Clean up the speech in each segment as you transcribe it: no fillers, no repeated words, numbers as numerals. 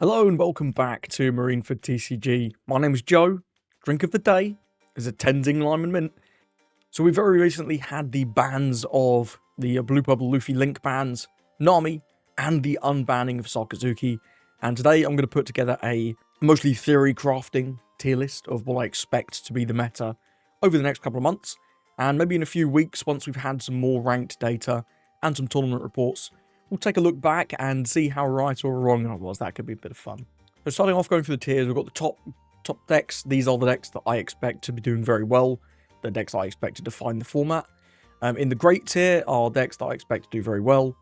Hello and welcome back to Marineford TCG. My name is Joe. Drink of the day is a Tenzing Lime and Mint. So we very recently had the bans of the Blue Purple Luffy Link bans, Nami, and the unbanning of Sakazuki. And today I'm going to put together a mostly theory crafting tier list of what I expect to be the meta over the next couple of months. And maybe in a few weeks, once we've had some more ranked data and some tournament reports, we'll take a look back and see how right or wrong I was. That could be a bit of fun. So starting off going through the tiers, we've got the top decks. These are the decks that I expect to be doing very well. The decks I expect to define the format. In the great tier are decks that I expect to do very well.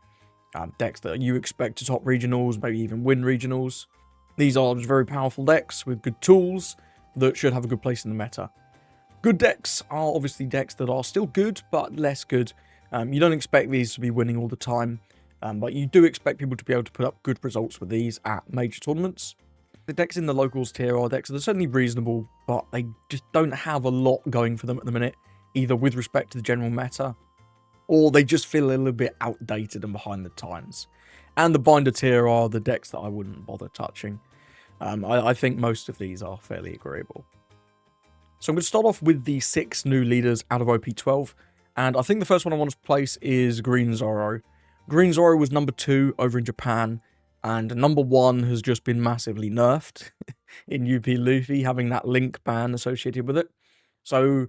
Decks that you expect to top regionals, maybe even win regionals. These are very powerful decks with good tools that should have a good place in the meta. Good decks are obviously decks that are still good, but less good. You don't expect these to be winning all the time. But you do expect people to be able to put up good results with these at major tournaments. The decks in the locals tier are decks that are certainly reasonable, but they just don't have a lot going for them at the minute, either with respect to the general meta, or they just feel a little bit outdated and behind the times. And the binder tier are the decks that I wouldn't bother touching. I think most of these are fairly agreeable. So I'm going to start off with the 6 new leaders out of OP12, and I think the first one I want to place is Green Zoro. Green Zoro was number 2 over in Japan, and number 1 has just been massively nerfed in UP Luffy, having that link ban associated with it. So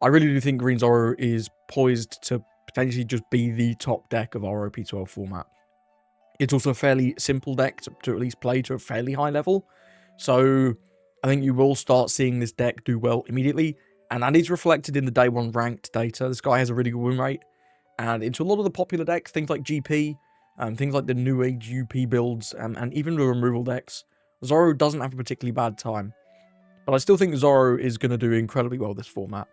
I really do think Green Zoro is poised to potentially just be the top deck of our OP12 format. It's also a fairly simple deck to at least play to a fairly high level, so I think you will start seeing this deck do well immediately, and that is reflected in the day 1 ranked data. This guy has a really good win rate. And into a lot of the popular decks, things like GP, things like the New Age UP builds, and even the removal decks, Zoro doesn't have a particularly bad time. But I still think Zoro is going to do incredibly well this format.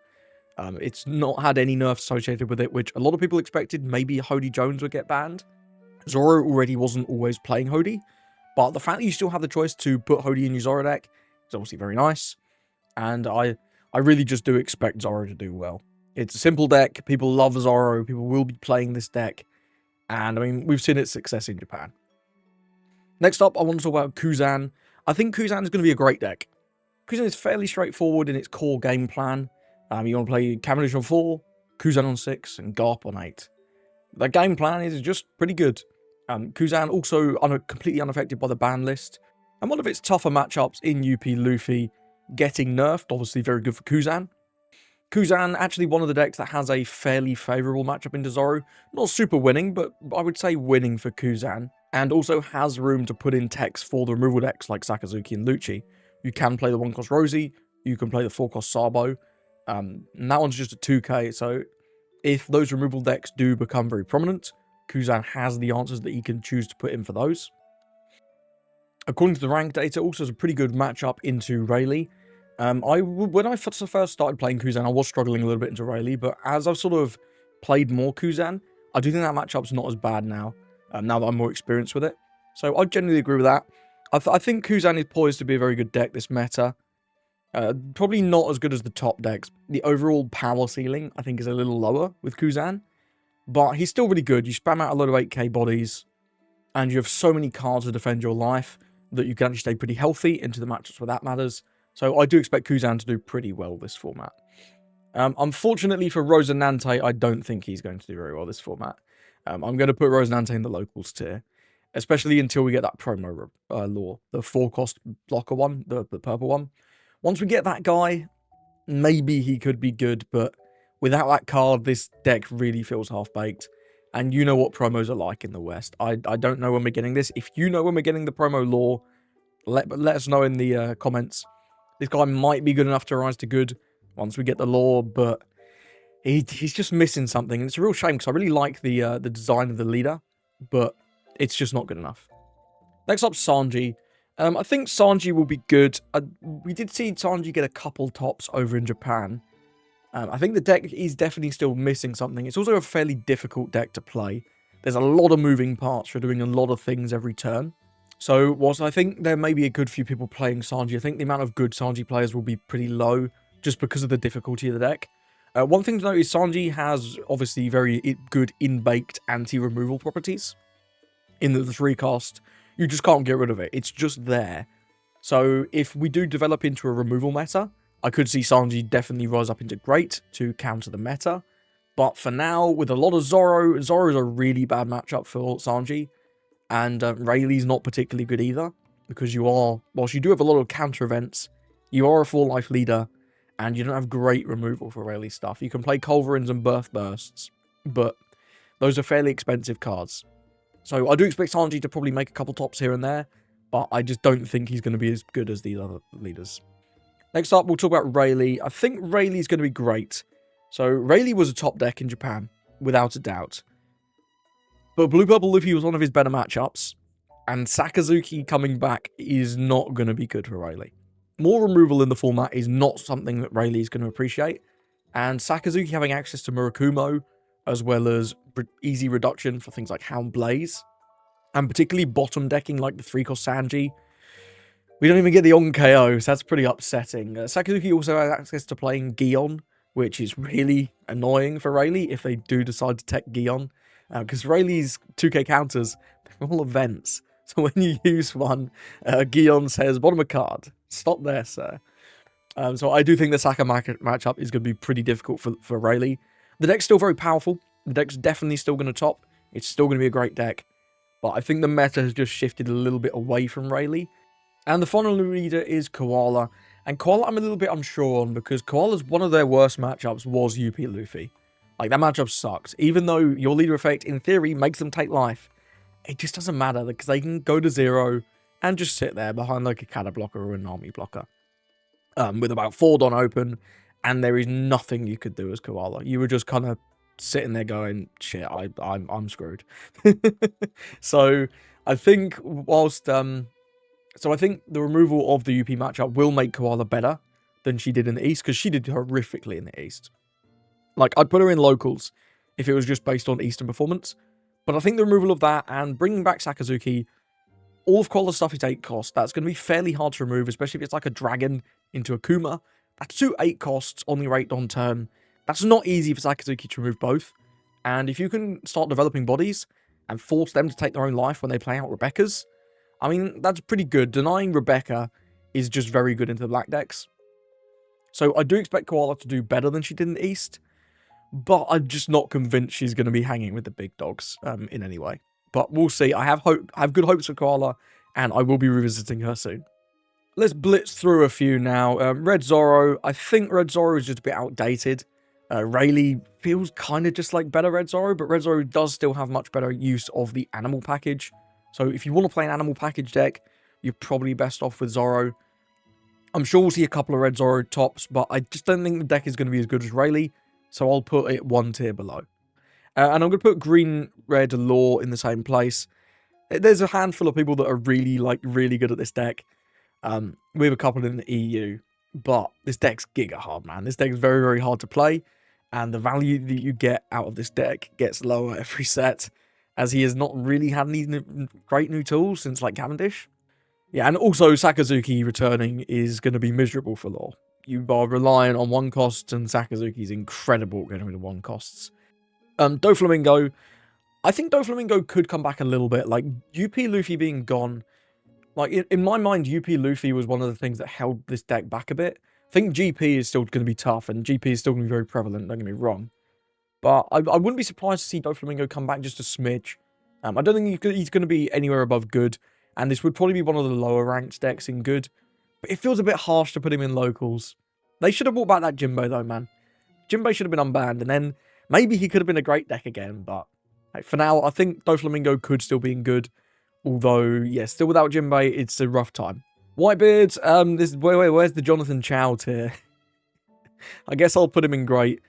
It's not had any nerfs associated with it, which a lot of people expected. Maybe Hody Jones would get banned. Zoro already wasn't always playing Hody, but the fact that you still have the choice to put Hody in your Zoro deck is obviously very nice. And I really just do expect Zoro to do well. It's a simple deck, people love Zoro, people will be playing this deck, and I mean, we've seen its success in Japan. Next up, I want to talk about Kuzan. I think Kuzan is going to be a great deck. Kuzan is fairly straightforward in its core game plan. You want to play Cavendish on 4, Kuzan on 6, and Garp on 8. The game plan is just pretty good. Kuzan also completely unaffected by the ban list, and one of its tougher matchups in UP Luffy getting nerfed, obviously very good for Kuzan. Kuzan, actually one of the decks that has a fairly favourable matchup into Zoro. Not super winning, but I would say winning for Kuzan. And also has room to put in techs for the removal decks like Sakazuki and Lucci. You can play the 1-cost Rosie, you can play the 4-cost Sabo. And that one's just a 2k, so if those removal decks do become very prominent, Kuzan has the answers that he can choose to put in for those. According to the rank data, also has a pretty good matchup into Rayleigh. When I first started playing Kuzan, I was struggling a little bit into Rayleigh, but as I've sort of played more Kuzan, I do think that matchup's not as bad now, now that I'm more experienced with it. So I generally agree with that. I think Kuzan is poised to be a very good deck this meta. Probably not as good as the top decks. The overall power ceiling, I think, is a little lower with Kuzan, but he's still really good. You spam out a load of 8k bodies, and you have so many cards to defend your life that you can actually stay pretty healthy into the matchups where that matters. So I do expect Kuzan to do pretty well this format. Unfortunately for Rosinante, I don't think he's going to do very well this format. I'm going to put Rosinante in the locals tier, especially until we get that promo lore, the 4-cost blocker one, the purple one. Once we get that guy, maybe he could be good, but without that card, this deck really feels half-baked. And you know what promos are like in the West. I don't know when we're getting this. If you know when we're getting the promo lore, let us know in the comments. This guy might be good enough to rise to good once we get the lore, but he's just missing something. And it's a real shame because I really like the design of the leader, but it's just not good enough. Next up, Sanji. I think Sanji will be good. We did see Sanji get a couple tops over in Japan. I think the deck is definitely still missing something. It's also a fairly difficult deck to play. There's a lot of moving parts for doing a lot of things every turn. So, whilst I think there may be a good few people playing Sanji, I think the amount of good Sanji players will be pretty low, just because of the difficulty of the deck. One thing to note is Sanji has, obviously, very good in-baked anti-removal properties. In the 3-cast, You just can't get rid of it. It's just there. So if we do develop into a removal meta, I could see Sanji definitely rise up into Great to counter the meta. But for now, with a lot of Zoro, Zoro's a really bad matchup for Sanji. And Rayleigh's not particularly good either. Because you are, whilst you do have a lot of counter events, you are a 4-life leader. And you don't have great removal for Rayleigh stuff. You can play Culverins and Birth Bursts. But those are fairly expensive cards. So I do expect Sanji to probably make a couple tops here and there. But I just don't think he's going to be as good as these other leaders. Next up, we'll talk about Rayleigh. I think Rayleigh's going to be great. So Rayleigh was a top deck in Japan, without a doubt. But Blue Purple Luffy was one of his better matchups. And Sakazuki coming back is not going to be good for Rayleigh. More removal in the format is not something that Rayleigh is going to appreciate. And Sakazuki having access to Murakumo, as well as easy reduction for things like Hound Blaze, and particularly bottom decking like the 3-cost Sanji. We don't even get the on-KO, so that's pretty upsetting. Sakazuki also has access to playing Gion, which is really annoying for Rayleigh if they do decide to tech Gion. Because Rayleigh's 2k counters, they're all events. So when you use one, Gion says, bottom of card. Stop there, sir. So I do think the Saka matchup is going to be pretty difficult for Rayleigh. The deck's still very powerful. The deck's definitely still going to top. It's still going to be a great deck. But I think the meta has just shifted a little bit away from Rayleigh. And the final leader is Koala. And Koala I'm a little bit unsure on because Koala's one of their worst matchups was UP Luffy. Like, that matchup sucks. Even though your leader effect, in theory, makes them take life, it just doesn't matter because they can go to 0 and just sit there behind like a Kata blocker or an army blocker. With about 4 Don open, and there is nothing you could do as Koala. You were just kind of sitting there going, shit, I'm screwed. So I think whilst so I think the removal of the UP matchup will make Koala better than she did in the East, because she did horrifically in the East. Like, I'd put her in locals if it was just based on Eastern performance. But I think the removal of that and bringing back Sakazuki, all of Koala's stuff is 8 cost. That's going to be fairly hard to remove, especially if it's like a dragon into a Kuma. That's 2 8 costs on the rate on turn. That's not easy for Sakazuki to remove both. And if you can start developing bodies and force them to take their own life when they play out Rebecca's, I mean, that's pretty good. Denying Rebecca is just very good into the black decks. So I do expect Koala to do better than she did in the East, but I'm just not convinced she's going to be hanging with the big dogs in any way. But we'll see. I have good hopes for Koala, and I will be revisiting her soon. Let's blitz through a few now. Red Zoro. I think Red Zoro is just a bit outdated. Rayleigh feels kind of just like better Red Zoro, but Red Zoro does still have much better use of the animal package. So if you want to play an animal package deck, you're probably best off with Zoro. I'm sure we'll see a couple of Red Zoro tops, but I just don't think the deck is going to be as good as Rayleigh, so I'll put it 1 tier below. And I'm going to put green-red Law in the same place. There's a handful of people that are really good at this deck. We have a couple in the EU, but this deck's giga hard, man. This deck is very, very hard to play, and the value that you get out of this deck gets lower every set, as he has not really had any great new tools since, like, Cavendish. Yeah, and also Sakazuki returning is going to be miserable for Law. You are relying on 1 costs, and Sakazuki's incredible getting rid of 1 costs. Doflamingo. I think Doflamingo could come back a little bit. Like, UP Luffy being gone, like, in my mind, UP Luffy was one of the things that held this deck back a bit. I think GP is still going to be tough, and GP is still going to be very prevalent, don't get me wrong. But I wouldn't be surprised to see Doflamingo come back just a smidge. I don't think he's going to be anywhere above good, and this would probably be one of the lower ranked decks in good. But it feels a bit harsh to put him in locals. They should have brought back that Jimbo, though, man. Jimbo should have been unbanned, and then maybe he could have been a great deck again, but hey, for now, I think Doflamingo could still be in good. Although, yeah, still without Jinbei, it's a rough time. Whitebeard, where's the Jonathan Chow tier? I guess I'll put him in great.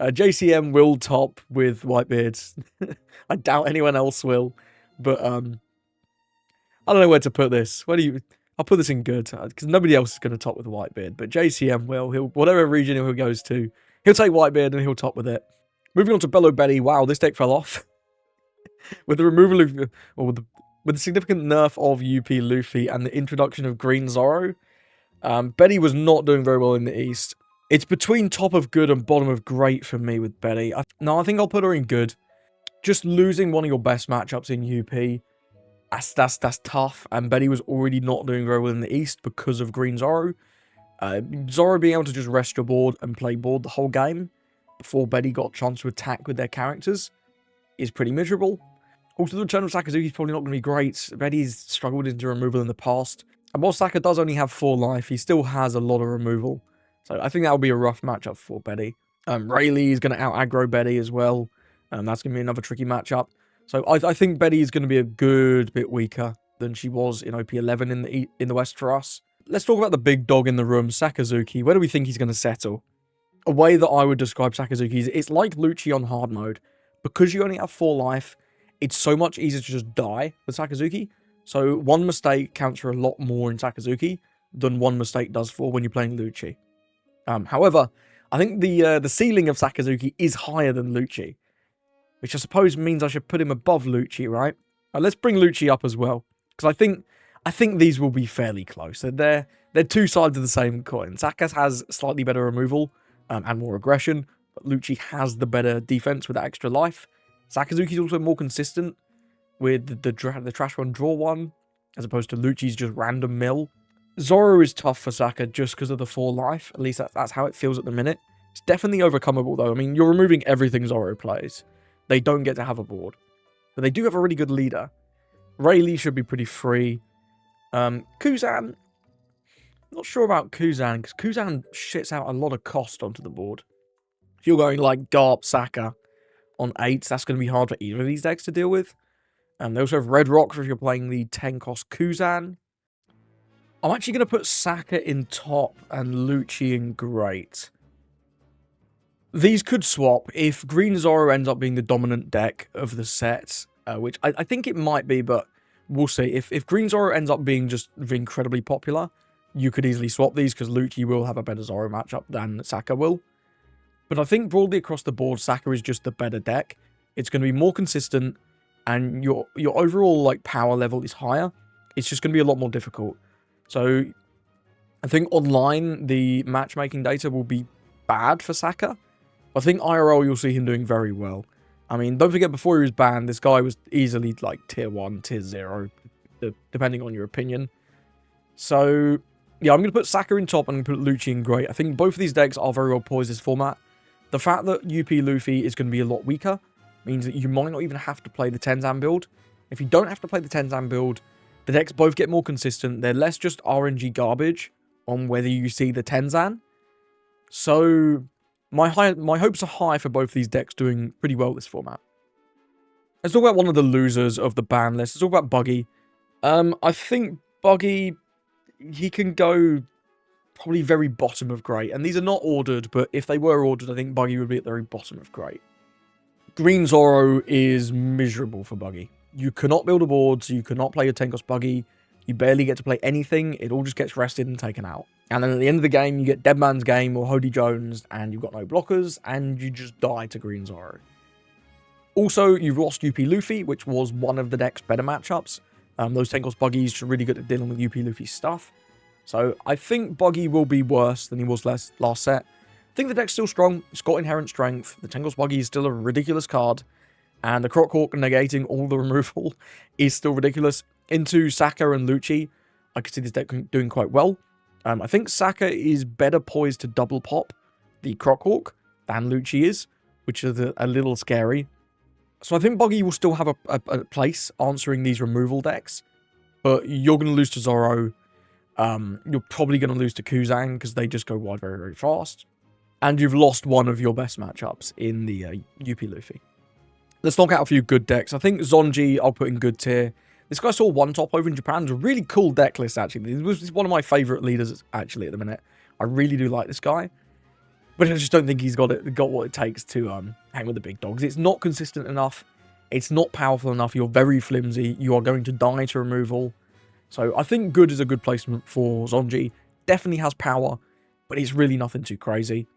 JCM will top with Whitebeard. I doubt anyone else will. But, I don't know where to put this. I'll put this in good, because nobody else is going to top with Whitebeard. But JCM will. Whatever region he goes to, he'll take Whitebeard and he'll top with it. Moving on to Bellow Betty. Wow, this deck fell off. With the removal of, with the significant nerf of UP Luffy and the introduction of Green Zoro, Betty was not doing very well in the East. It's between top of good and bottom of great for me with Betty. I think I'll put her in good. Just losing one of your best matchups in UP That's tough. And Betty was already not doing very well in the East because of Green Zoro. Zoro being able to just rest your board and play board the whole game before Betty got a chance to attack with their characters is pretty miserable. Also, the return of Sakazuki is probably not going to be great. Betty's struggled into removal in the past. And while Saka does only have 4 life, he still has a lot of removal. So I think that'll be a rough matchup for Betty. Rayleigh is going to out-aggro Betty as well. That's going to be another tricky matchup. So I think Betty is going to be a good bit weaker than she was in OP11 in the West for us. Let's talk about the big dog in the room, Sakazuki. Where do we think he's going to settle? A way that I would describe Sakazuki is it's like Lucci on hard mode. Because you only have 4 life, it's so much easier to just die with Sakazuki. So one mistake counts for a lot more in Sakazuki than one mistake does for when you're playing Lucci. However, I think the ceiling of Sakazuki is higher than Lucci, which I suppose means I should put him above Lucci, right? Let's bring Lucci up as well, because I think these will be fairly close. They're two sides of the same coin. Saka has slightly better removal and more aggression, but Lucci has the better defense with that extra life. Sakazuki's also more consistent with the trash one draw one, as opposed to Lucci's just random mill. Zoro is tough for Saka just because of the 4 life. At least that's how it feels at the minute. It's definitely overcomeable though. I mean, you're removing everything Zoro plays. They don't get to have a board. But they do have a really good leader. Rayleigh should be pretty free. Kuzan. Not sure about Kuzan, because Kuzan shits out a lot of cost onto the board. If you're going like Garp, Saka on 8s, that's going to be hard for either of these decks to deal with. They also have Red Rock if you're playing the 10 cost Kuzan. I'm actually going to put Saka in top and Lucci in great. These could swap if Green Zoro ends up being the dominant deck of the set, which I think it might be, but we'll see. If Green Zoro ends up being just incredibly popular, you could easily swap these because Lucci will have a better Zoro matchup than Saka will. But I think broadly across the board, Saka is just the better deck. It's going to be more consistent, and your overall like power level is higher. It's just going to be a lot more difficult. So I think online the matchmaking data will be bad for Saka. I think IRL you'll see him doing very well. I mean, don't forget before he was banned, this guy was easily like tier 1, tier 0, depending on your opinion. So yeah, I'm going to put Saka in top and put Lucci in great. I think both of these decks are very well poised this format. The fact that UP Luffy is going to be a lot weaker means that you might not even have to play the Tenzan build. If you don't have to play the Tenzan build, the decks both get more consistent. They're less just RNG garbage on whether you see the Tenzan. So my hopes are high for both these decks doing pretty well this format. Let's talk about one of the losers of the ban list. Let's talk about Buggy. I think Buggy, he can go probably very bottom of great. And these are not ordered, but if they were ordered, I think Buggy would be at the very bottom of great. Green Zoro is miserable for Buggy. You cannot build a board, so you cannot play your 10 cost Buggy. You barely get to play anything. It all just gets rested and taken out. And then at the end of the game, you get Dead Man's Game or Hody Jones, and you've got no blockers, and you just die to Green Zoro. Also, you've lost UP Luffy, which was one of the deck's better matchups. Those 10 cost Buggies are really good at dealing with UP Luffy's stuff. So I think Buggy will be worse than he was last set. I think the deck's still strong. It's got inherent strength. The 10 cost Buggy is still a ridiculous card. And the Croc Hawk negating all the removal is still ridiculous. Into Saka and Lucci, I could see this deck doing quite well. I think Saka is better poised to double pop the Croc Hawk than Lucci is, which is a little scary. So I think Buggy will still have a place answering these removal decks. But you're going to lose to Zoro. You're probably going to lose to Kuzan because they just go wide very, very fast. And you've lost one of your best matchups in the UP Luffy. Let's knock out a few good decks. I think Zonji I'll put in good tier. This guy saw one top over in Japan. It's a really cool deck list, actually. This was one of my favourite leaders, actually, at the minute. I really do like this guy. But I just don't think he's got what it takes to hang with the big dogs. It's not consistent enough. It's not powerful enough. You're very flimsy. You are going to die to removal. So I think good is a good placement for Zonji. Definitely has power, but it's really nothing too crazy.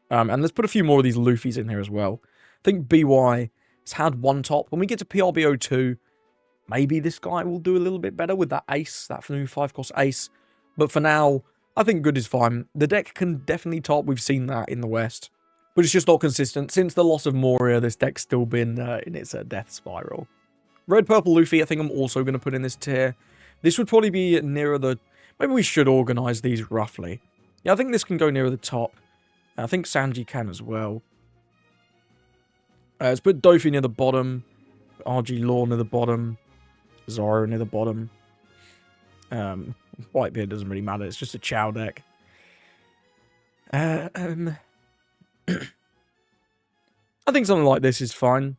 And let's put a few more of these Luffys in here as well. I think BY has had one top. When we get to PRBO2, maybe this guy will do a little bit better with that ace, that new 5-cost ace. But for now, I think good is fine. The deck can definitely top. We've seen that in the West. But it's just not consistent. Since the loss of Moria, this deck's still been in its death spiral. Red Purple Luffy, I think I'm also going to put in this tier. This would probably be nearer the... Maybe we should organize these roughly. Yeah, I think this can go nearer the top. I think Sanji can as well. Let's put Dofi near the bottom. RG Law near the bottom. Zoro near the bottom. Whitebeard doesn't really matter. It's just a Chow deck. I think something like this is fine.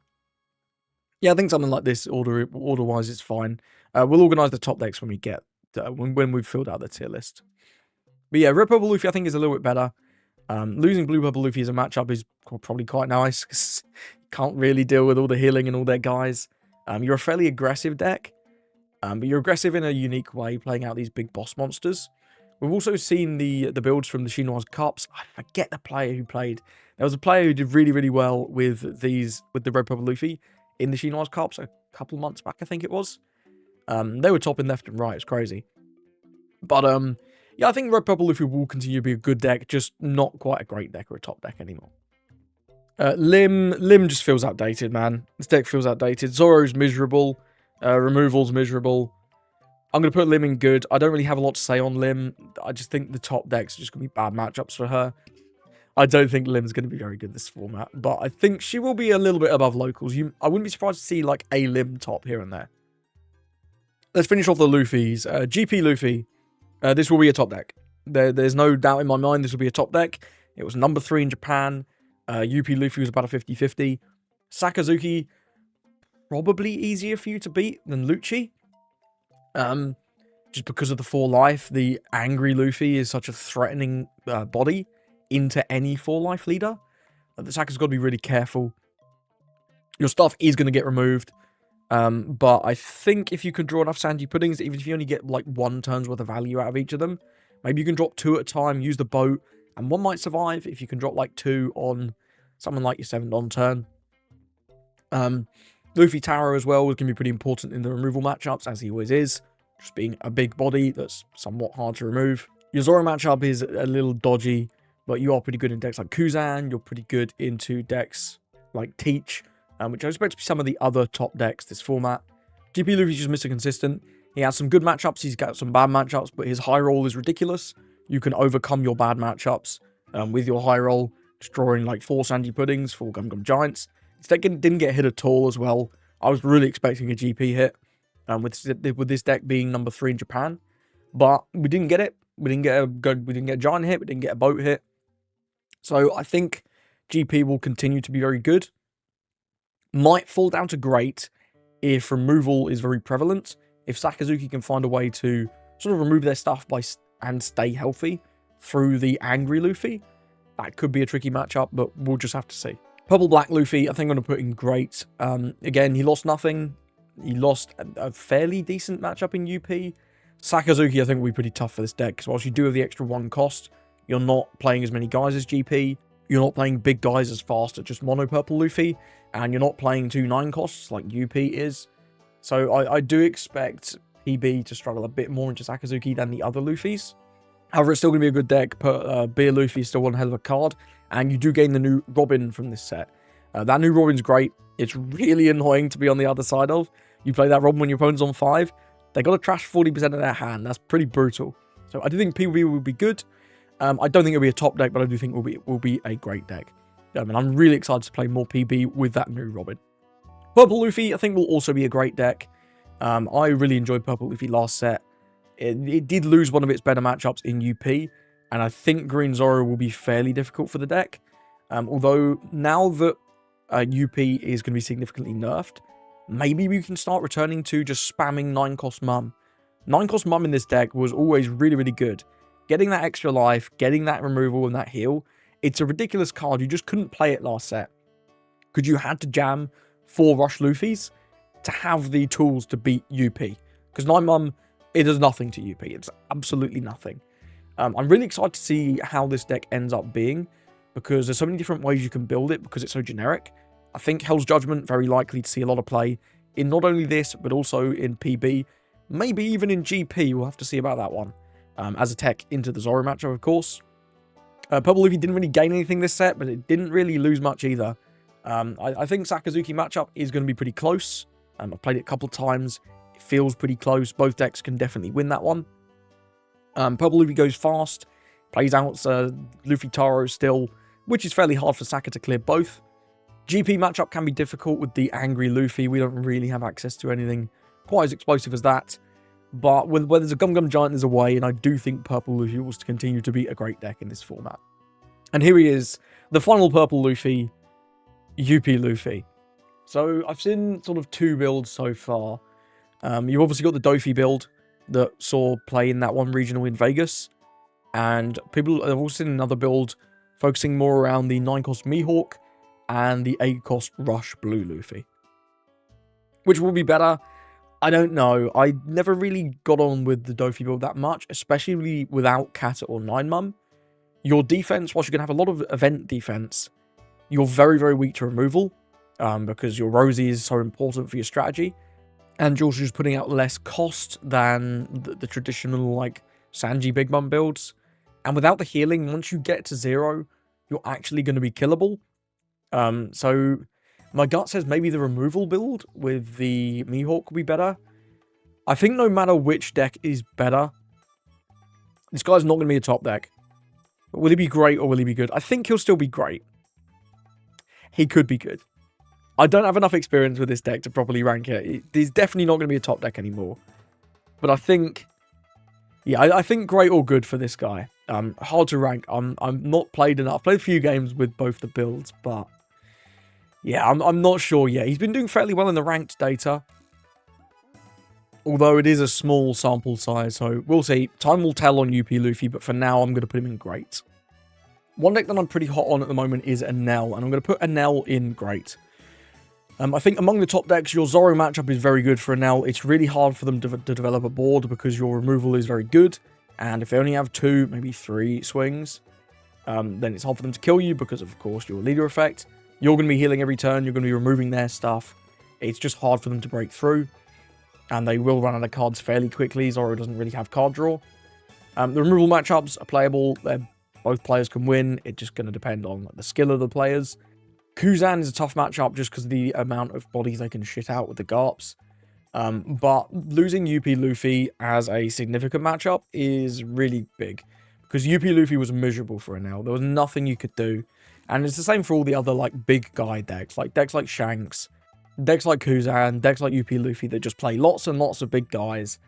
Yeah, I think something like this, order-wise, is fine. We'll organise the top decks when we get when we've filled out the tier list. But yeah, Red Purple Luffy I think is a little bit better. Losing Blue Purple Luffy as a matchup is probably quite nice, because you can't really deal with all the healing and all their guys. You're a fairly aggressive deck, but you're aggressive in a unique way, playing out these big boss monsters. We've also seen the builds from the Chinoise Cups. I forget the player who played. There was a player who did really, really well with the Red Purple Luffy in the Chinoise Cups a couple months back, I think it was. They were topping left and right. It's crazy. But, yeah, I think Red Purple Luffy will continue to be a good deck, just not quite a great deck or a top deck anymore. Lim just feels outdated, man. This deck feels outdated. Zoro's miserable. Removal's miserable. I'm going to put Lim in good. I don't really have a lot to say on Lim. I just think the top decks are just going to be bad matchups for her. I don't think Lim's going to be very good this format, but I think she will be a little bit above locals. I wouldn't be surprised to see like a Lim top here and there. Let's finish off the Luffys. GP Luffy. This will be a top deck. There's no doubt in my mind this will be a top deck. It was number 3 in Japan. UP Luffy was about a 50-50. Sakazuki, probably easier for you to beat than Lucci. Just because of the 4 life. The angry Luffy is such a threatening body into any 4 life leader. The Saka's got to be really careful. Your stuff is going to get removed. But I think if you can draw enough Sanji Puddings, even if you only get like 1 turn's worth of value out of each of them, maybe you can drop 2 at a time, use the boat, and 1 might survive if you can drop like 2 on someone like your 7th on turn. Luffy Taro as well is going to be pretty important in the removal matchups, as he always is, just being a big body that's somewhat hard to remove. Your Zoro matchup is a little dodgy, but you are pretty good in decks like Kuzan, you're pretty good into decks like Teach, which I expect to be some of the other top decks this format. GP Luffy's just Mr. Consistent. He has some good matchups, he's got some bad matchups, but his high roll is ridiculous. You can overcome your bad matchups with your high roll, just drawing like 4 Sanji Puddings, 4 Gum Gum Giants. This deck didn't get hit at all as well. I was really expecting a GP hit with this deck being number 3 in Japan, but we didn't get it. We didn't get a giant hit, we didn't get a boat hit. So I think GP will continue to be very good. Might fall down to great if removal is very prevalent. If Sakazuki can find a way to sort of remove their stuff and stay healthy through the angry Luffy, that could be a tricky matchup, but we'll just have to see. Purple Black Luffy, I think I'm going to put in great. Again, he lost nothing. He lost a fairly decent matchup in UP. Sakazuki, I think, will be pretty tough for this deck, because whilst you do have the extra 1 cost, you're not playing as many guys as GP. You're not playing big guys as fast at just mono Purple Luffy, and you're not playing 2 9 costs like UP is. So I do expect PB to struggle a bit more into Sakazuki than the other Luffys. However, it's still going to be a good deck. Beer Luffy is still one hell of a card, and you do gain the new Robin from this set. That new Robin's great. It's really annoying to be on the other side of. You play that Robin when your opponent's on 5. They got to trash 40% of their hand. That's pretty brutal. So I do think PB will be good. I don't think it'll be a top deck, but I do think it will be a great deck. And I'm really excited to play more PB with that new Robin. Purple Luffy, I think, will also be a great deck. I really enjoyed Purple Luffy last set. It did lose one of its better matchups in UP, and I think Green Zoro will be fairly difficult for the deck. Although, now that UP is going to be significantly nerfed, maybe we can start returning to just spamming 9-cost Mum. 9-cost Mum in this deck was always really, really good. Getting that extra life, getting that removal and that heal, it's a ridiculous card. You just couldn't play it last set, because you had to jam 4 Rush Luffys to have the tools to beat UP. Because 9 Mum, it does nothing to UP. It's absolutely nothing. I'm really excited to see how this deck ends up being, because there's so many different ways you can build it because it's so generic. I think Hell's Judgment, very likely to see a lot of play in not only this, but also in PB. Maybe even in GP, we'll have to see about that one. As a tech into the Zoro matchup, of course. Purple Luffy didn't really gain anything this set, but it didn't really lose much either. I think Sakazuki matchup is going to be pretty close. I've played it a couple of times. It feels pretty close. Both decks can definitely win that one. Purple Luffy goes fast. Plays out Luffy Taro still, which is fairly hard for Saka to clear both. GP matchup can be difficult with the angry Luffy. We don't really have access to anything quite as explosive as that. But when there's a Gum Gum Giant, there's a way, and I do think Purple Luffy will continue to be a great deck in this format. And here he is, the final Purple Luffy, UP Luffy. So I've seen sort of 2 builds so far. You've obviously got the Dofi build that saw play in that one regional in Vegas. And people have also seen another build focusing more around the 9-cost Mihawk and the 8-cost Rush Blue Luffy. Which will be better? I don't know. I never really got on with the Dofi build that much, especially without Kata or 9-Mum. Your defense, whilst you can have a lot of event defense, you're very, very weak to removal because your Rosie is so important for your strategy. And you're also just putting out less cost than the traditional, like, Sanji Big Mum builds. And without the healing, once you get to 0, you're actually going to be killable. So my gut says maybe the removal build with the Mihawk will be better. I think no matter which deck is better, this guy's not going to be a top deck. But will he be great or will he be good? I think he'll still be great. He could be good. I don't have enough experience with this deck to properly rank it. He's definitely not going to be a top deck anymore. But I think... yeah, I think great or good for this guy. Hard to rank. I'm not played enough. I've played a few games with both the builds, but... yeah, I'm not sure yet. He's been doing fairly well in the ranked data. Although it is a small sample size, so we'll see. Time will tell on UP Luffy, but for now, I'm going to put him in great. One deck that I'm pretty hot on at the moment is Enel, and I'm going to put Enel in great. I think among the top decks, your Zoro matchup is very good for Enel. It's really hard for them to develop a board because your removal is very good. And if they only have 2, maybe 3 swings, then it's hard for them to kill you because, of course, your leader effect. You're going to be healing every turn. You're going to be removing their stuff. It's just hard for them to break through. And they will run out of cards fairly quickly. Zoro doesn't really have card draw. The removal matchups are playable. Both players can win. It's just going to depend on the skill of the players. Kuzan is a tough matchup just because of the amount of bodies they can shit out with the Garps. But losing UP Luffy as a significant matchup is really big. Because UP Luffy was miserable for Enel. There was nothing you could do. And it's the same for all the other like big guy decks. Like decks like Shanks, decks like Kuzan, decks like UP Luffy that just play lots and lots of big guys.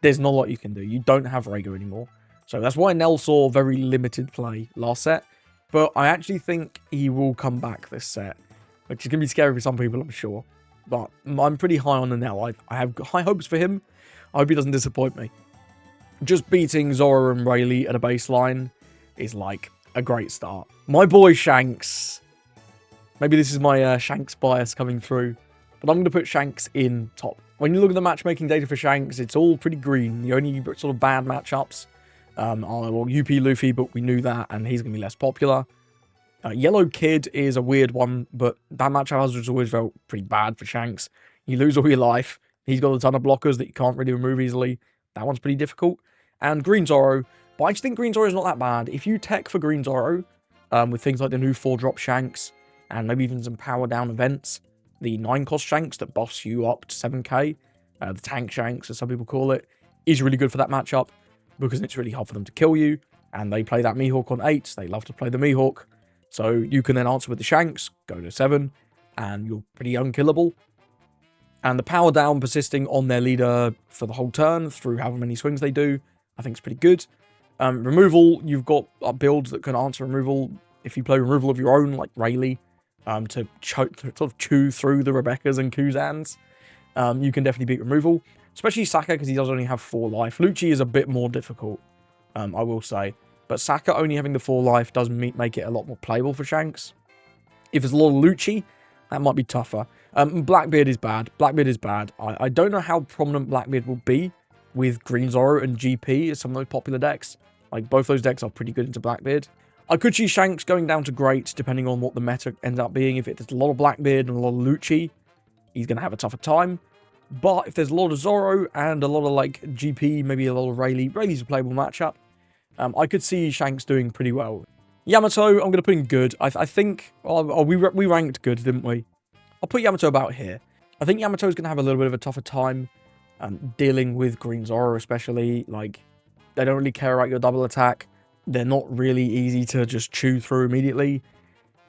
There's not a lot you can do. You don't have Rego anymore. So that's why Enel saw very limited play last set. But I actually think he will come back this set. Which is going to be scary for some people, I'm sure. But I'm pretty high on Enel. I have high hopes for him. I hope he doesn't disappoint me. Just beating Zoro and Rayleigh at a baseline is like a great start. My boy Shanks. Maybe this is my Shanks bias coming through. But I'm going to put Shanks in top. When you look at the matchmaking data for Shanks, it's all pretty green. The only sort of bad matchups are well, UP Luffy, but we knew that, and he's going to be less popular. Yellow Kid is a weird one, but that matchup has always felt pretty bad for Shanks. You lose all your life. He's got a ton of blockers that you can't really remove easily. That one's pretty difficult. And Green Zoro, but I just think Green Zoro is not that bad. If you tech for Green Zoro, with things like the new 4-drop Shanks, and maybe even some power down events, the 9-cost Shanks that buffs you up to 7k, the tank Shanks, as some people call it, is really good for that matchup, because it's really hard for them to kill you, and they play that Mihawk on 8s. They love to play the Mihawk. So you can then answer with the Shanks, go to 7, and you're pretty unkillable. And the power down persisting on their leader for the whole turn through however many swings they do, I think is pretty good. Removal, you've got builds that can answer removal. If you play removal of your own, like Rayleigh, to sort of chew through the Rebeccas and Kuzans, you can definitely beat removal. Especially Saka, because he does only have 4 life. Lucci is a bit more difficult, I will say. But Saka only having the 4 life does make it a lot more playable for Shanks. If there's a lot of Lucci, that might be tougher. Blackbeard is bad. Blackbeard is bad. I don't know how prominent Blackbeard will be with Green Zoro and GP as some of those popular decks. Like, both those decks are pretty good into Blackbeard. I could see Shanks going down to great, depending on what the meta ends up being. If there's a lot of Blackbeard and a lot of Lucci, he's going to have a tougher time. But if there's a lot of Zoro and a lot of, like, GP, maybe a lot of Rayleigh, Rayleigh's a playable matchup, I could see Shanks doing pretty well. Yamato, I'm going to put in good. I think... we ranked good, didn't we? I'll put Yamato about here. I think Yamato's going to have a little bit of a tougher time dealing with Green Zoro especially. Like, they don't really care about your double attack. They're not really easy to just chew through immediately.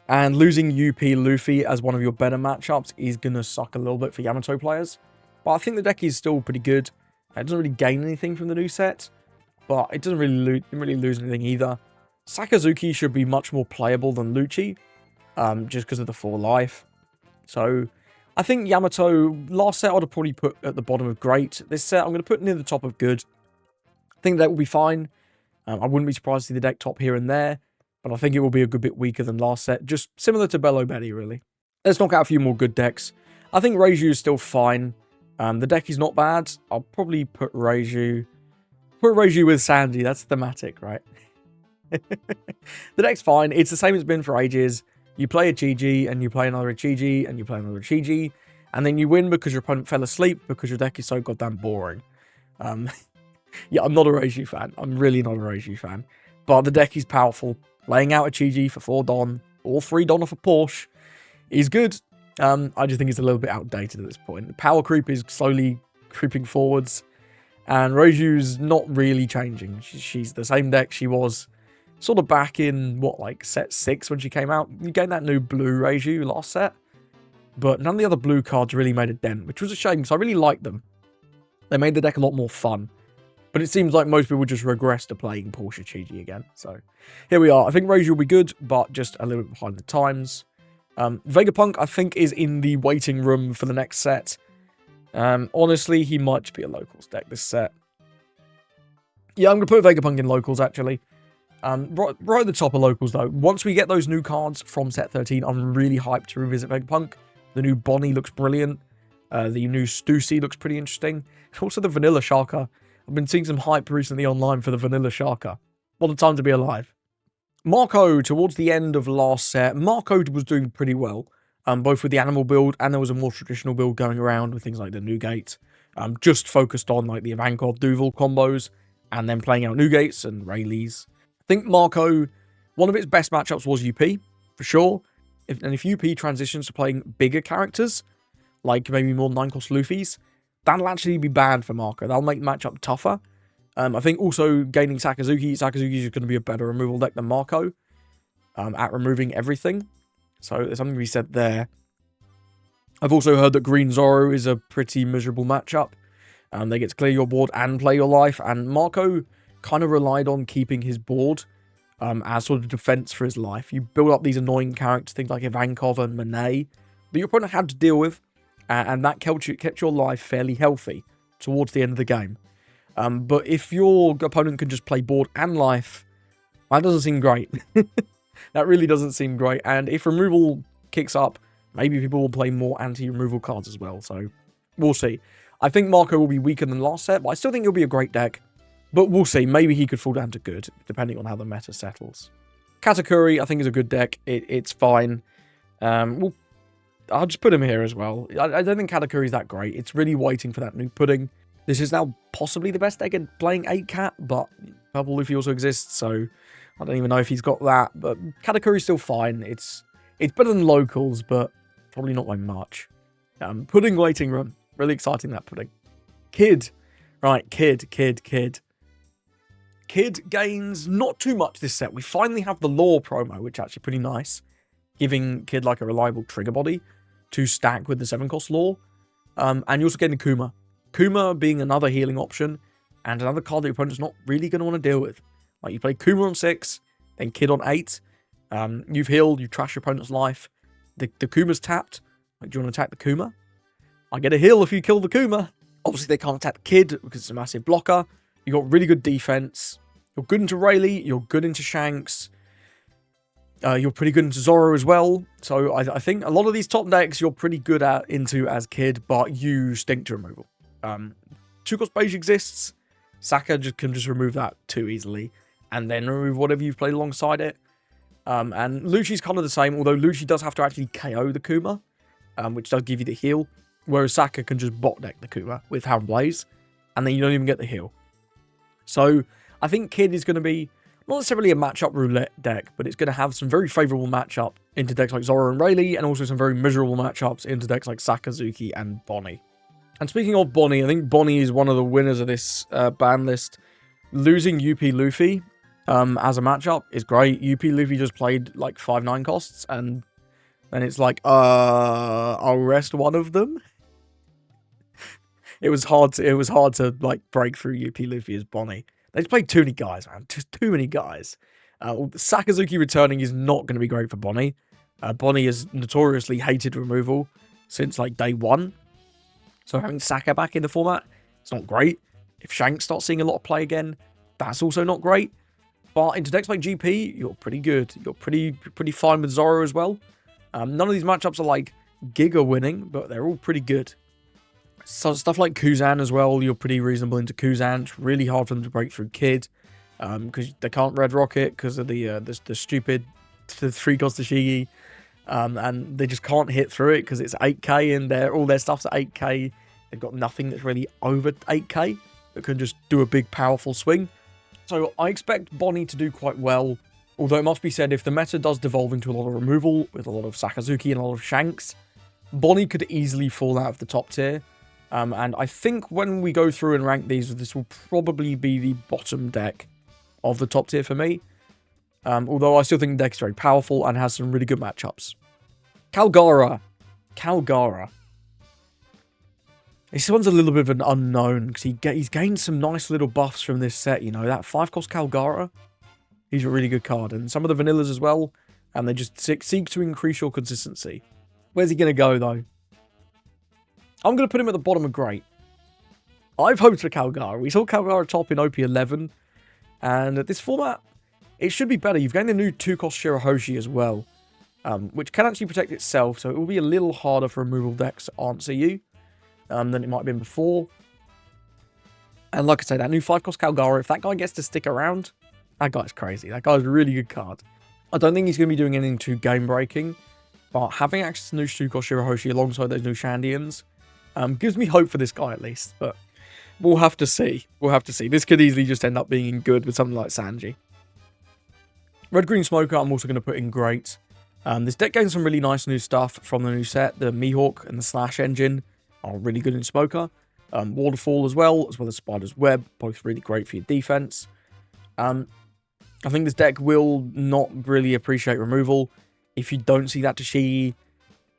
And losing UP Luffy as one of your better matchups is going to suck a little bit for Yamato players. But I think the deck is still pretty good. It doesn't really gain anything from the new set, but it doesn't really lose anything either. Sakazuki should be much more playable than Lucci, just because of the 4 life. So I think Yamato, last set I'd have probably put at the bottom of great. This set I'm going to put near the top of good. I think that will be fine. I wouldn't be surprised to see the deck top here and there, but I think it will be a good bit weaker than last set, just similar to Bello Betty, really. Let's knock out a few more good decks. I think Reiju is still fine. The deck is not bad. I'll probably put Reiju with Sandy. That's thematic, right? The deck's fine. It's the same as it's been for ages. You play a Chi-Ji, and you play another Chi-Ji, and you play another Chi-Ji, and then you win because your opponent fell asleep because your deck is so goddamn boring. Yeah, I'm not a Reiju fan. I'm really not a Reiju fan. But the deck is powerful. Laying out a Chi-Ji for 4 Don, or 3 Don off a Porsche, is good. I just think it's a little bit outdated at this point. The power creep is slowly creeping forwards, and Reiju's not really changing. She's the same deck she was sort of back in, what, like set 6 when she came out. You gained that new blue Reiju last set, but none of the other blue cards really made a dent, which was a shame, because I really liked them. They made the deck a lot more fun. But it seems like most people just regress to playing Porsche Chi-Ji again. So here we are. I think Reiju will be good, but just a little bit behind the times. Vegapunk, I think, is in the waiting room for the next set. Honestly, he might just be a locals deck this set. Yeah, I'm going to put Vegapunk in locals, actually. Right at the top of locals, though. Once we get those new cards from set 13, I'm really hyped to revisit Vegapunk. The new Bonnie looks brilliant. The new Stussy looks pretty interesting. Also, the Vanilla Shaka. I've been seeing some hype recently online for the Vanilla Shaka. What a time to be alive. Marco, towards the end of last set, Marco was doing pretty well. Both with the animal build, and there was a more traditional build going around with things like the Newgate. Just focused on like the Ivankov Duval combos, and then playing out Newgates and Rayleighs. I think Marco, one of its best matchups was UP, for sure. If UP transitions to playing bigger characters, like maybe more 9-cost Luffys, that'll actually be bad for Marco. That'll make the matchup tougher. I think also gaining Sakazuki. Sakazuki is going to be a better removal deck than Marco at removing everything. So there's something to be said there. I've also heard that Green Zoro is a pretty miserable matchup. They get to clear your board and play your life. And Marco kind of relied on keeping his board as sort of defense for his life. You build up these annoying characters, things like Ivankov and Monet, that your opponent had to deal with. And that kept your life fairly healthy towards the end of the game. But if your opponent can just play board and life, that doesn't seem great. That really doesn't seem great. And if removal kicks up, maybe people will play more anti-removal cards as well. So we'll see. I think Marco will be weaker than last set, but I still think he'll be a great deck. But we'll see. Maybe he could fall down to good, depending on how the meta settles. Katakuri, I think, is a good deck. It's fine. I'll just put him here as well. I don't think Katakuri is that great. It's really waiting for that new pudding. This is now possibly the best deck at playing 8-cat, but Purple Luffy also exists, so I don't even know if he's got that. But Katakuri's still fine. It's better than locals, but probably not by much. Pudding waiting room. Really exciting, that pudding. Kid. Right, Kid. Kid gains not too much this set. We finally have the Law promo, which is actually pretty nice. Giving Kid like a reliable trigger body to stack with the 7-cost Law. And you're also getting Kuma. Kuma being another healing option, and another card that your opponent's not really going to want to deal with. Like, you play Kuma on 6, then Kid on 8. You've healed, you trash your opponent's life. The Kuma's tapped. Like, do you want to attack the Kuma? I get a heal if you kill the Kuma. Obviously, they can't attack the Kid because it's a massive blocker. You got really good defense. You're good into Rayleigh. You're good into Shanks. You're pretty good into Zoro as well. So I think a lot of these top decks you're pretty good into as Kid, but you stink to removal. 2-cost Beige exists. Saka can just remove that too easily, and then remove whatever you've played alongside it. And Lucci's kind of the same, although Lucci does have to actually KO the Kuma, which does give you the heal, whereas Saka can just bot deck the Kuma with Hound Blaze, and then you don't even get the heal. So I think Kid is going to be not necessarily a matchup roulette deck, but it's going to have some very favourable matchup into decks like Zoro and Rayleigh, and also some very miserable matchups into decks like Sakazuki and Bonnie. And speaking of Bonnie, I think Bonnie is one of the winners of this ban list. Losing UP Luffy as a matchup is great. UP Luffy just played like 5/9 costs, and then it's like, I'll rest one of them. It was hard to like break through UP Luffy as Bonnie. They just played too many guys, man. Just too many guys. Sakazuki returning is not going to be great for Bonnie. Bonnie has notoriously hated removal since like day one. So having Saka back in the format, it's not great. If Shanks starts seeing a lot of play again, that's also not great. But into decks like GP, you're pretty good. You're pretty fine with Zoro as well. None of these matchups are like Giga winning, but they're all pretty good. So stuff like Kuzan as well, you're pretty reasonable into Kuzan. It's really hard for them to break through Kid, because they can't Red Rocket because of the stupid 3-cost Tashigi. And they just can't hit through it because it's 8k and all their stuff's at 8k. They've got nothing that's really over 8k that can just do a big powerful swing. So I expect Bonnie to do quite well, although it must be said, if the meta does devolve into a lot of removal with a lot of Sakazuki and a lot of Shanks, Bonnie could easily fall out of the top tier. And I think when we go through and rank these, this will probably be the bottom deck of the top tier for me. Although I still think the deck is very powerful and has some really good matchups. Calgara. This one's a little bit of an unknown, because he's gained some nice little buffs from this set, you know. That 5-cost Calgara, he's a really good card. And some of the vanillas as well, and they just seek to increase your consistency. Where's he going to go, though? I'm going to put him at the bottom of great. I've hoped for Calgara. We saw Calgara top in OP11, and at this format, it should be better. You've gained the new 2-cost Shirahoshi as well, which can actually protect itself, so it will be a little harder for removal decks to answer you than it might have been before. And like I say, that new 5-cost Calgara, if that guy gets to stick around, that guy's crazy. That guy's a really good card. I don't think he's going to be doing anything too game-breaking, but having access to new 2-cost Shirahoshi alongside those new Shandians gives me hope for this guy at least, but we'll have to see. This could easily just end up being good with something like Sanji. Red-Green Smoker, I'm also going to put in great. This deck gains some really nice new stuff from the new set. The Mihawk and the Slash engine are really good in Smoker. Waterfall as well as Spider's Web, both really great for your defense. I think this deck will not really appreciate removal. If you don't see that Tashigi,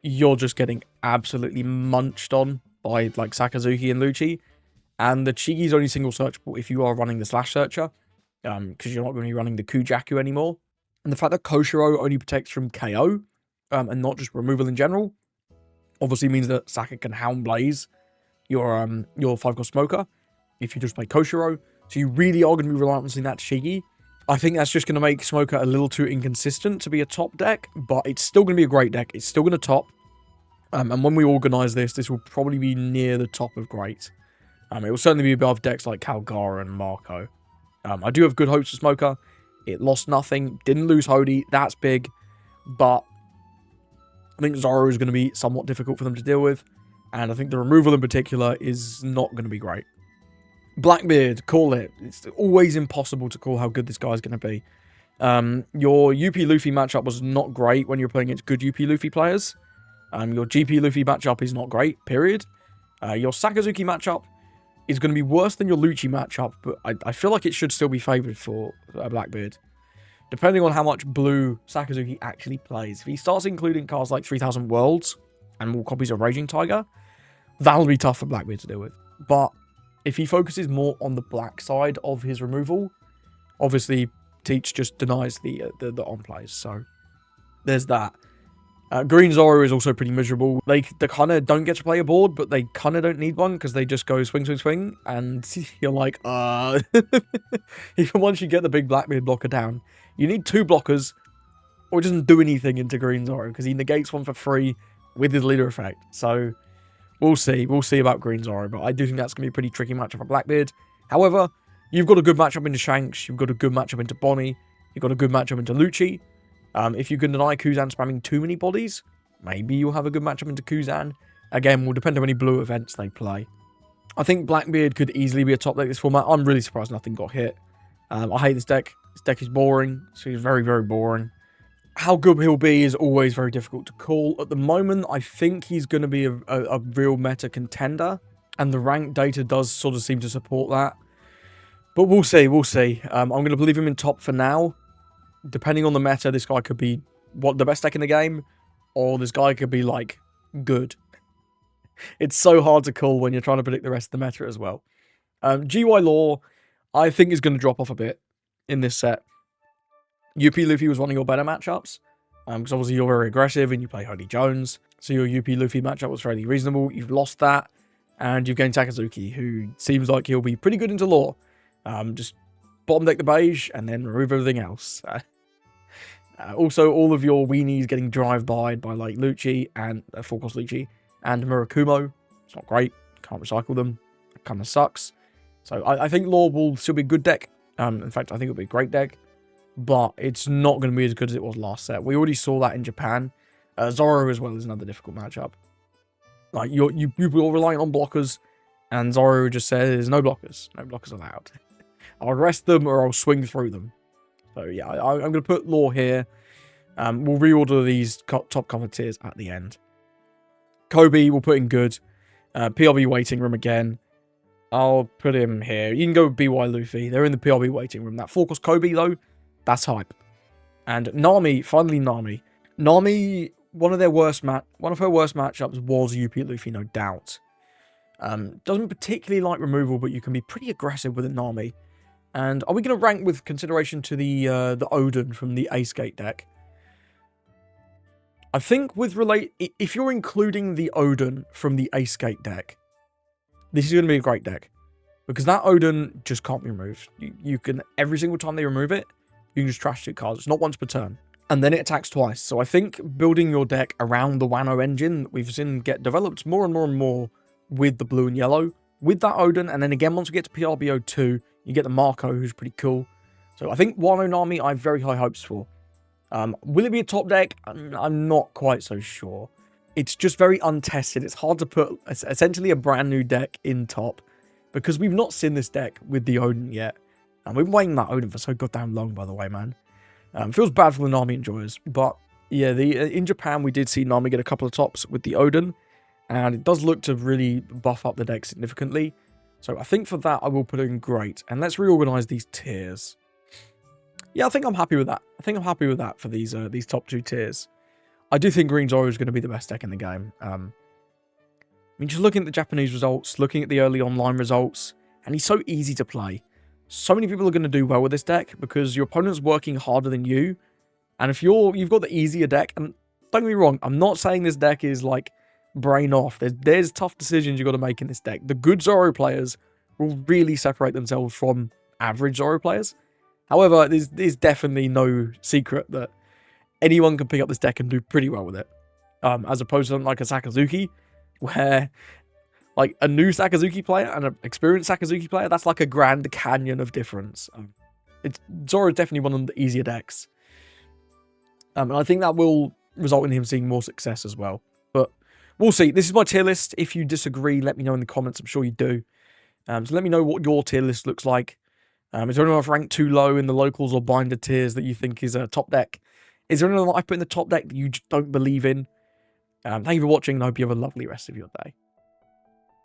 you're just getting absolutely munched on by like Sakazuki and Lucci. And the Tashigi is only single searchable if you are running the Slash Searcher, because you're not going to be running the Kujaku anymore. And the fact that Koshiro only protects from KO, and not just removal in general, obviously means that Saka can Hound Blaze your 5-cost Smoker if you just play Koshiro. So you really are going to be reliant on seeing that Tashigi. I think that's just going to make Smoker a little too inconsistent to be a top deck, but it's still going to be a great deck. It's still going to top. And when we organise this will probably be near the top of great. It will certainly be above decks like Calgara and Marco. I do have good hopes for Smoker. It lost nothing, didn't lose Hody, that's big, but I think Zoro is going to be somewhat difficult for them to deal with, and I think the removal in particular is not going to be great. Blackbeard, call it. It's always impossible to call how good this guy is going to be. Your UP Luffy matchup was not great when you're playing against good UP Luffy players. Your GP Luffy matchup is not great, period. Your Sakazuki matchup is going to be worse than your Lucci matchup, but I feel like it should still be favoured for Blackbeard. Depending on how much blue Sakazuki actually plays. If he starts including cards like 3000 Worlds and more copies of Raging Tiger, that'll be tough for Blackbeard to deal with. But if he focuses more on the black side of his removal, obviously Teach just denies the on-plays, so there's that. Green Zoro is also pretty miserable. They kind of don't get to play a board, but they kind of don't need one because they just go swing, swing, swing, and you're like, even once you get the big Blackbeard blocker down, you need 2 blockers, or it doesn't do anything into Green Zoro because he negates one for free with his leader effect. So we'll see. We'll see about Green Zoro, but I do think that's going to be a pretty tricky matchup for Blackbeard. However, you've got a good matchup into Shanks, you've got a good matchup into Bonnie, you've got a good matchup into Lucci. If you can deny Kuzan spamming too many bodies, maybe you'll have a good matchup into Kuzan. Again, will depend on how many blue events they play. I think Blackbeard could easily be a top deck this format. I'm really surprised nothing got hit. I hate this deck. His deck is boring, so he's very, very boring. How good he'll be is always very difficult to call. At the moment, I think he's going to be a real meta contender, and the rank data does sort of seem to support that. But we'll see, we'll see. I'm going to believe him in top for now. Depending on the meta, this guy could be the best deck in the game, or this guy could be, like, good. It's so hard to call when you're trying to predict the rest of the meta as well. GY Law, I think, is going to drop off a bit in this set. UP Luffy was one of your better matchups, because obviously you're very aggressive and you play Holy Jones, so your UP Luffy matchup was fairly reasonable. You've lost that, and you've gained Sakazuki, who seems like he'll be pretty good into Law. Just bottom deck the beige and then remove everything else. Also, all of your weenies getting drive-byed by like Lucci and full-cost Lucci and Murakumo. It's not great. Can't recycle them. It kind of sucks. So I think Law will still be a good deck. In fact, I think it'll be a great deck. But it's not going to be as good as it was last set. We already saw that in Japan. Zoro as well is another difficult matchup. Like, you're relying on blockers, and Zoro just says, no blockers. No blockers allowed. I'll rest them or I'll swing through them. So, yeah, I'm going to put Law here. We'll reorder these top cover tiers at the end. Kobe, we'll put in good. PRB waiting room again. I'll put him here. You can go with BY Luffy. They're in the PRB waiting room. That 4-cost Kobe, though, that's hype. And Nami, finally Nami. Nami, one of her worst matchups was UP Luffy, no doubt. Doesn't particularly like removal, but you can be pretty aggressive with a Nami. And are we going to rank with consideration to the Odin from the Ace Gate deck? I think if you're including the Odin from the Ace Gate deck, this is going to be a great deck. Because that Odin just can't be removed. You can, every single time they remove it, you can just trash 2 cards. It's not once per turn. And then it attacks twice. So I think building your deck around the Wano engine that we've seen get developed more and more and more with the blue and yellow, with that Odin, and then again, once we get to PRBO2, you get the Marco, who's pretty cool. So I think Wano Nami, I have very high hopes for. Will it be a top deck? I'm not quite so sure. It's just very untested. It's hard to put essentially a brand new deck in top, because we've not seen this deck with the Odin yet. And we've been waiting that Odin for so goddamn long, by the way, man. Feels bad for the Nami enjoyers. But, yeah, in Japan, we did see Nami get a couple of tops with the Odin. And it does look to really buff up the deck significantly. So I think for that, I will put in great. And let's reorganize these tiers. Yeah, I think I'm happy with that. I think I'm happy with that for these top 2 tiers. I do think Green Zoro is going to be the best deck in the game. I mean, just looking at the Japanese results, looking at the early online results, and he's so easy to play. So many people are going to do well with this deck because your opponent's working harder than you. And if you've got the easier deck, and don't get me wrong, I'm not saying this deck is like brain off. There's tough decisions you've got to make in this deck. The good Zoro players will really separate themselves from average Zoro players. However, there's definitely no secret that anyone can pick up this deck and do pretty well with it. As opposed to like a Sakazuki, where like a new Sakazuki player and an experienced Sakazuki player, that's like a Grand Canyon of difference. Zoro is definitely one of the easier decks. And I think that will result in him seeing more success as well. But we'll see. This is my tier list. If you disagree, let me know in the comments. I'm sure you do. So let me know what your tier list looks like. Is there anyone I've ranked too low in the locals or binder tiers that you think is a top deck? Is there anyone that I put in the top deck that you just don't believe in? Thank you for watching, and I hope you have a lovely rest of your day.